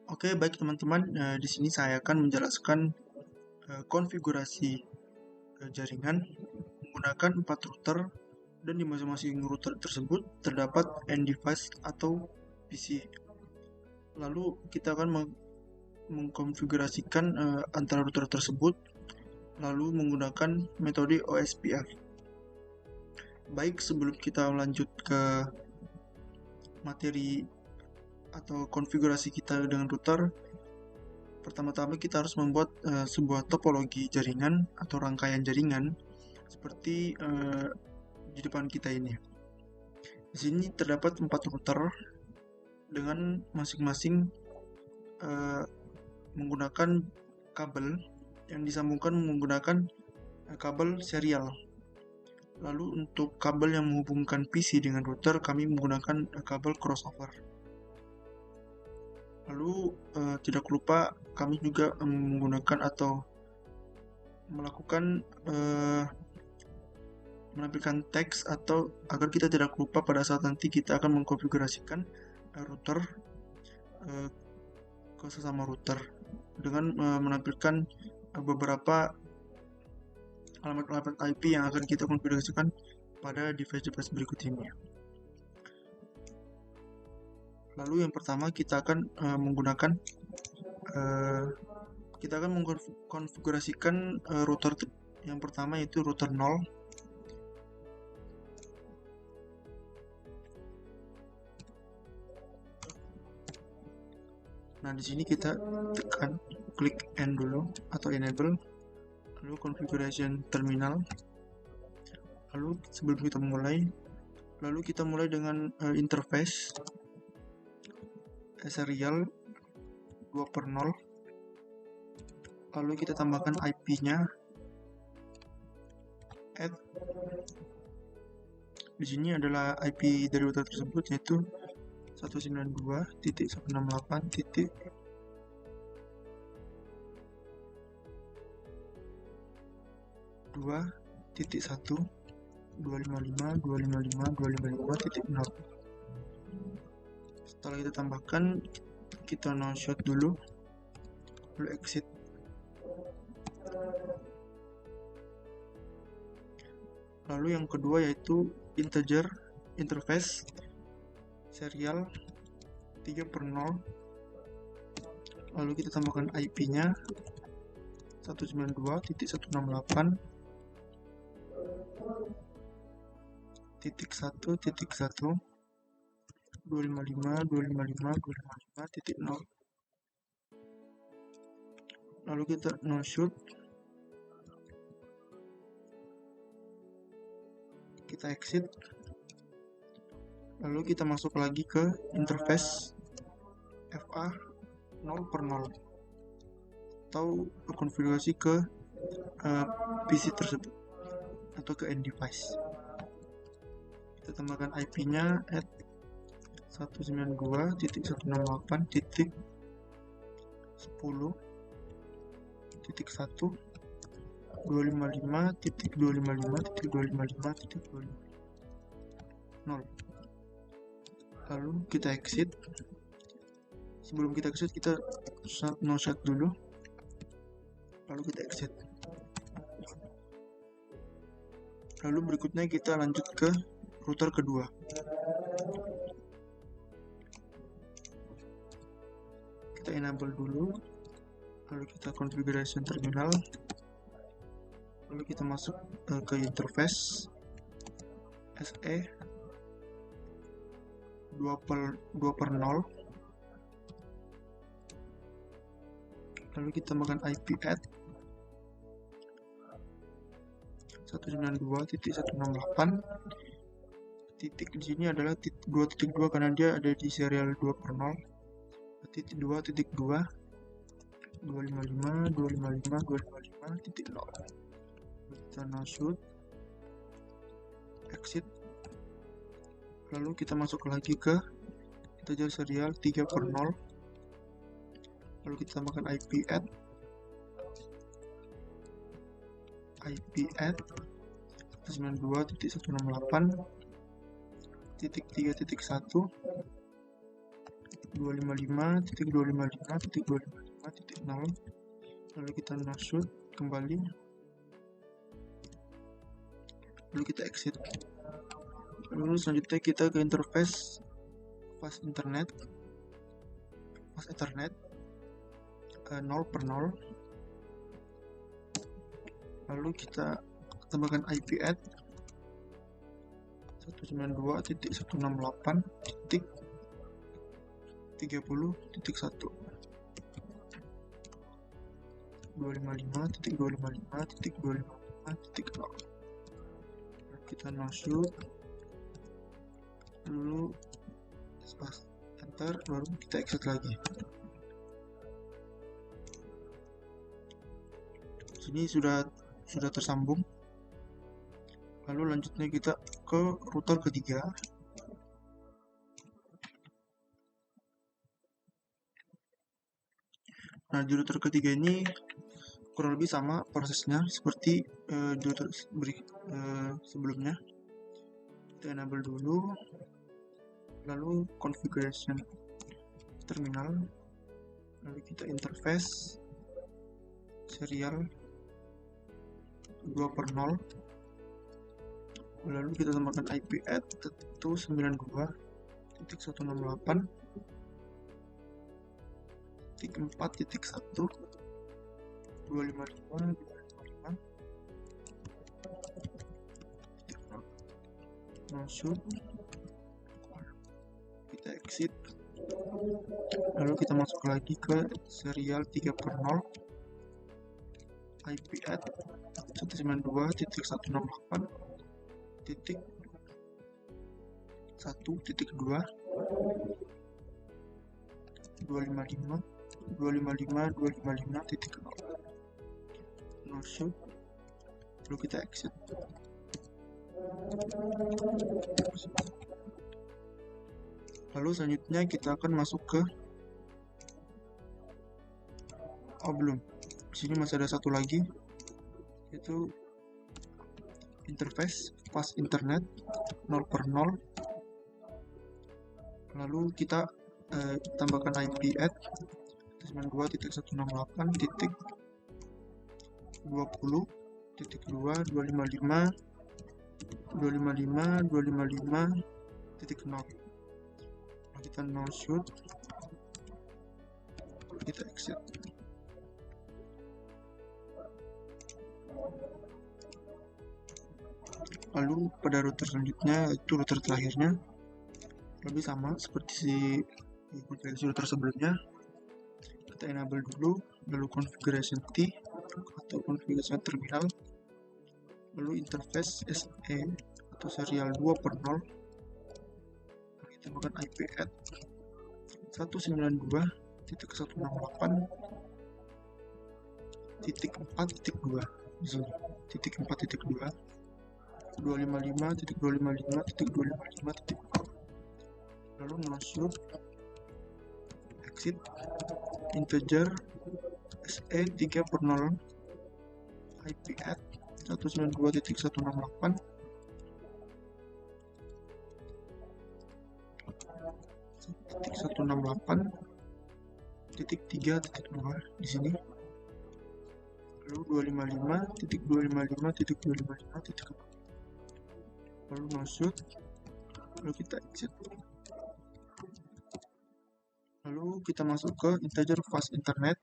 Oke, baik teman-teman. Di sini saya akan menjelaskan konfigurasi jaringan menggunakan 4 router, dan di masing-masing router tersebut terdapat end device atau PC. Lalu kita akan mengkonfigurasikan antara router tersebut, lalu menggunakan metode OSPF. Baik, sebelum kita lanjut ke materi atau konfigurasi kita dengan router, pertama-tama kita harus membuat sebuah topologi jaringan atau rangkaian jaringan seperti di depan kita ini. Di sini terdapat 4 router dengan masing-masing menggunakan kabel yang disambungkan menggunakan kabel serial. Lalu untuk kabel yang menghubungkan PC dengan router, kami menggunakan kabel crossover. Lalu tidak lupa kami juga menggunakan atau melakukan menampilkan teks atau agar kita tidak lupa pada saat nanti kita akan mengkonfigurasikan router ke sesama router dengan menampilkan beberapa alamat-alamat IP yang akan kita konfigurasikan pada device-device berikut ini. Lalu yang pertama kita akan mengkonfigurasikan router yang pertama, yaitu router 0. Nah, di sini kita tekan klik N dulu atau enable, lalu configuration terminal. Lalu sebelum kita mulai, kita mulai dengan interface serial 2/0. Lalu kita tambahkan IP-nya add. Di sini adalah IP dari router tersebut, yaitu 192.168.255.255.255.0. Setelah kita tambahkan, kita no shot dulu, lalu exit. Lalu yang kedua yaitu integer interface serial 3/0. Lalu kita tambahkan IP-nya 192.168.1.255.255.255.0. Lalu kita no shoot, kita exit. Lalu kita masuk lagi ke interface FA 0/0 atau konfigurasi ke PC tersebut atau ke end device. Kita tambahkan IP-nya at 192.168.10.255.255.255.255.0. Lalu kita exit. Sebelum kita exit, kita no shut dulu, lalu kita exit. Lalu berikutnya kita lanjut ke router kedua. Kita enable dulu, lalu kita configuration terminal, lalu kita masuk ke interface SE 2/0. Lalu kita tambahkan IP add 192.168. Titik di sini adalah 2.2 karena dia ada di serial 2/0. Titik 2.2 255.255.255.0. Kita no shoot, exit. Lalu kita masuk lagi ke integer serial 3/0. Lalu kita tambahkan IP add 192.168.3.1 255.255.255.0, lalu kita masuk kembali, lalu kita exit. Lalu selanjutnya kita ke interface fast Ethernet 0/0, lalu kita tambahkan IP add 192.168.30.1, 255.255.255.0. Kita masuk, lalu enter, baru kita exit lagi. Sini sudah tersambung. Lalu lanjutnya kita ke router ketiga. Nah, di router ketiga ini kurang lebih sama prosesnya seperti di router sebelumnya. Kita enable dulu, lalu configuration terminal, lalu kita interface serial 2/0, lalu kita tambahkan IP add 192.168.4.1, 255.255. Masuk, kita exit, lalu kita masuk lagi ke serial 3/0, IP add 192.168.1.2, 255.255.0, masuk, lalu kita exit. Lalu selanjutnya kita akan masuk ke belum. Di sini masih ada satu lagi, yaitu interface fast Ethernet 0/0. Lalu kita tambahkan IP add 92.168.20.255.255.0. Kita no shoot, kita exit. Lalu pada router selanjutnya, itu router terakhirnya, lebih sama seperti konfigurasi router sebelumnya. Kita enable dulu, lalu configuration T atau konfigurasi terminal, lalu interface SE atau serial 2/0, kita tambahkan IP add 192.168.4.2 di sini, titik 4.2, 255.255.255.0, lalu masuk, exit, integer SE 3/0, IP add 192.168.3.2 di sini, lalu 255.255.255.0, lalu masuk, lalu kita exit. Lalu kita masuk ke integer fast Ethernet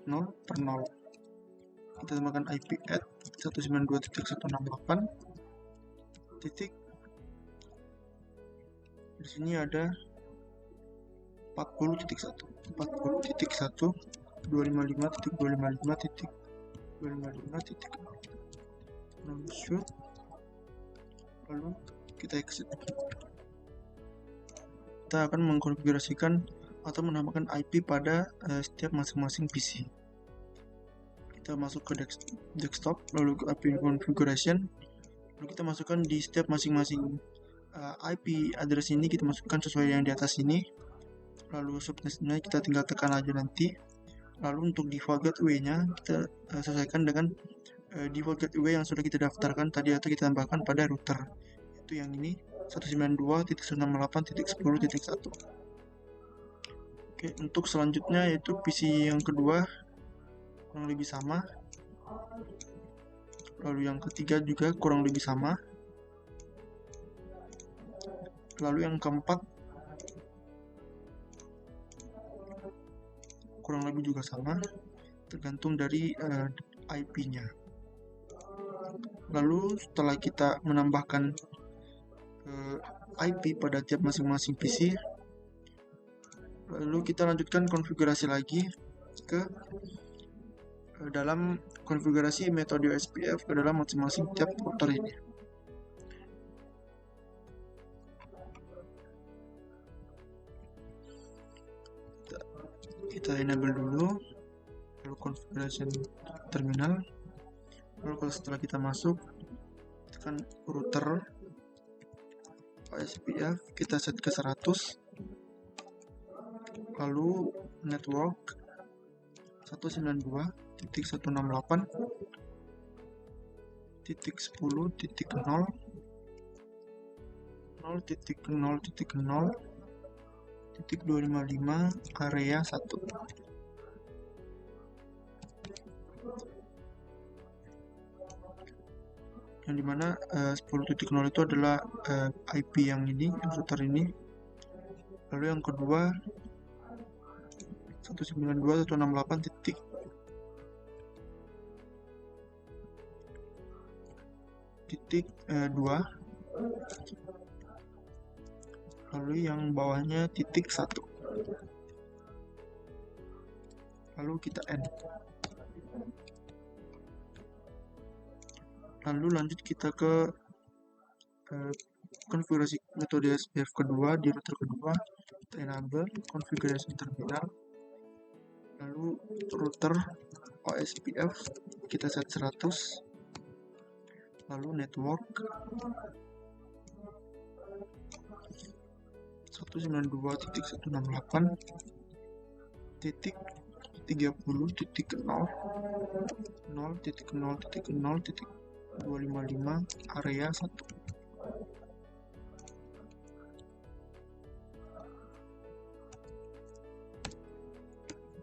0/0. Kita tambahkan IP add 192.168. Di sini ada 40.1, 255.255.255.0, shoot, lalu kita exit. Kita akan mengkonfigurasikan atau menambahkan IP pada setiap masing-masing PC. Kita masuk ke desktop, lalu ke IP configuration, lalu kita masukkan di setiap masing-masing IP address ini, kita masukkan sesuai yang di atas ini, lalu subnetnya kita tinggal tekan aja nanti. Lalu untuk default gateway nya kita sesuaikan dengan default gateway yang sudah kita daftarkan tadi atau kita tambahkan pada router, itu yang ini 192.168.10.1. Oke, untuk selanjutnya yaitu PC yang kedua kurang lebih sama, lalu yang ketiga juga kurang lebih sama, lalu yang keempat kurang lebih juga sama, tergantung dari IP-nya. Lalu setelah kita menambahkan IP pada tiap masing-masing PC, lalu kita lanjutkan konfigurasi lagi ke dalam konfigurasi metode SPF ke dalam masing-masing tiap router ini. Kita enable dulu, lalu configuration terminal, lalu setelah kita masuk tekan router OSPF, kita set ke 100, lalu network 192.168.0.0.0.0.255 area 1. Yang dimana 10.0 itu adalah IP yang ini, yang router ini. Lalu yang kedua 192.168.2, lalu yang bawahnya titik 1, lalu kita end. Lalu lanjut kita ke konfigurasi metode SPF kedua di router kedua, kita enable configuration terminal, lalu router OSPF kita set 100, lalu network 192.168.0.0.0.0.255 area 1.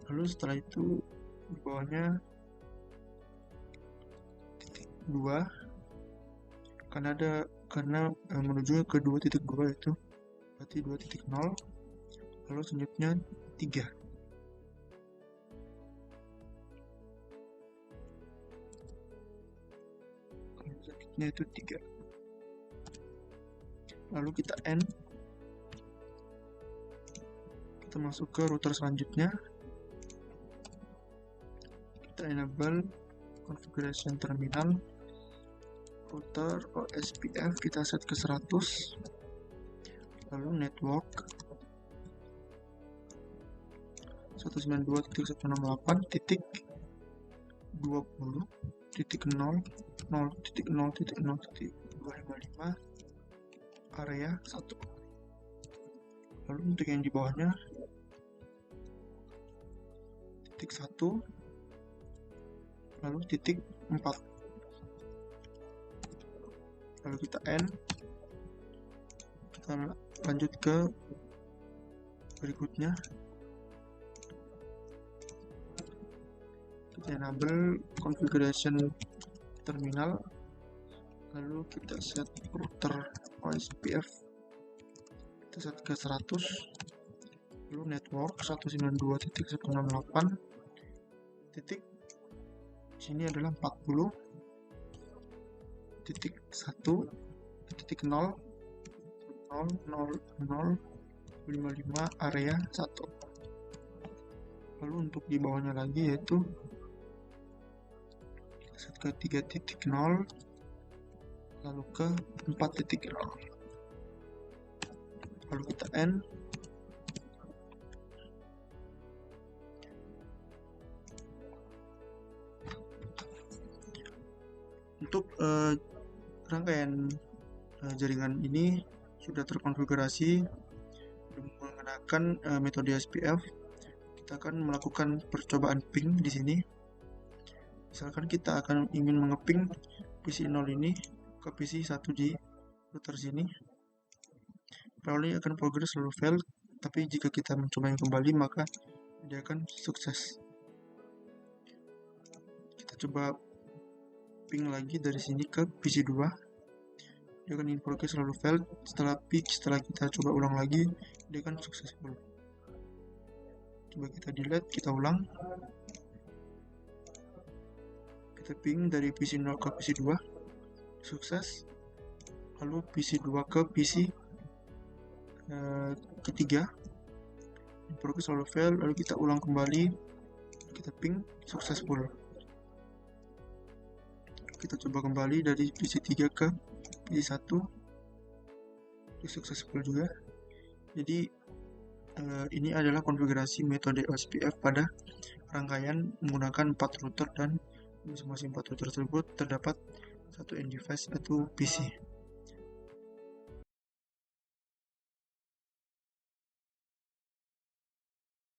Lalu setelah itu di bawahnya titik 2, karena menuju ke 2.2 itu berarti 2.0, lalu selanjutnya 3. Selanjutnya itu 3. Lalu kita end. Kita masuk ke router selanjutnya. Kita enable configuration terminal, router OSPF kita set ke 100, lalu network 192.168.20.0.0.0.255 area 1. Lalu untuk yang di bawahnya titik 1, lalu titik 4, lalu kita end. Kita lanjut ke berikutnya, kita enable configuration terminal, lalu kita set router OSPF kita set ke 100, lalu network 192.168 titik sini adalah 40 titik 1 titik 0 00055 area 1. Lalu untuk di bawahnya lagi yaitu set ke 3.0, lalu ke 4.0, lalu kita end. Untuk rangkaian jaringan ini sudah terkonfigurasi menggunakan metode SPF. Kita akan melakukan percobaan ping di sini. Misalkan kita akan ingin mengeping PC 0 ini ke PC 1 di router sini, file ini akan progress lalu fail, tapi jika kita mencobanya kembali maka dia akan sukses. Kita coba ping lagi dari sini ke PC 2, dia akan in progress lalu fail. Setelah kita coba ulang lagi, dia akan successful. Coba kita delete, kita ulang, kita ping dari PC 0 ke PC 2, sukses. Lalu PC 2 ke PC ketiga, in progress lalu fail, lalu kita ulang kembali, kita ping, successful. Kita coba kembali dari PC 3 ke PC 1, successful juga. Jadi ini adalah konfigurasi metode OSPF pada rangkaian menggunakan 4 router, dan masing-masing 4 router tersebut terdapat satu end device atau PC.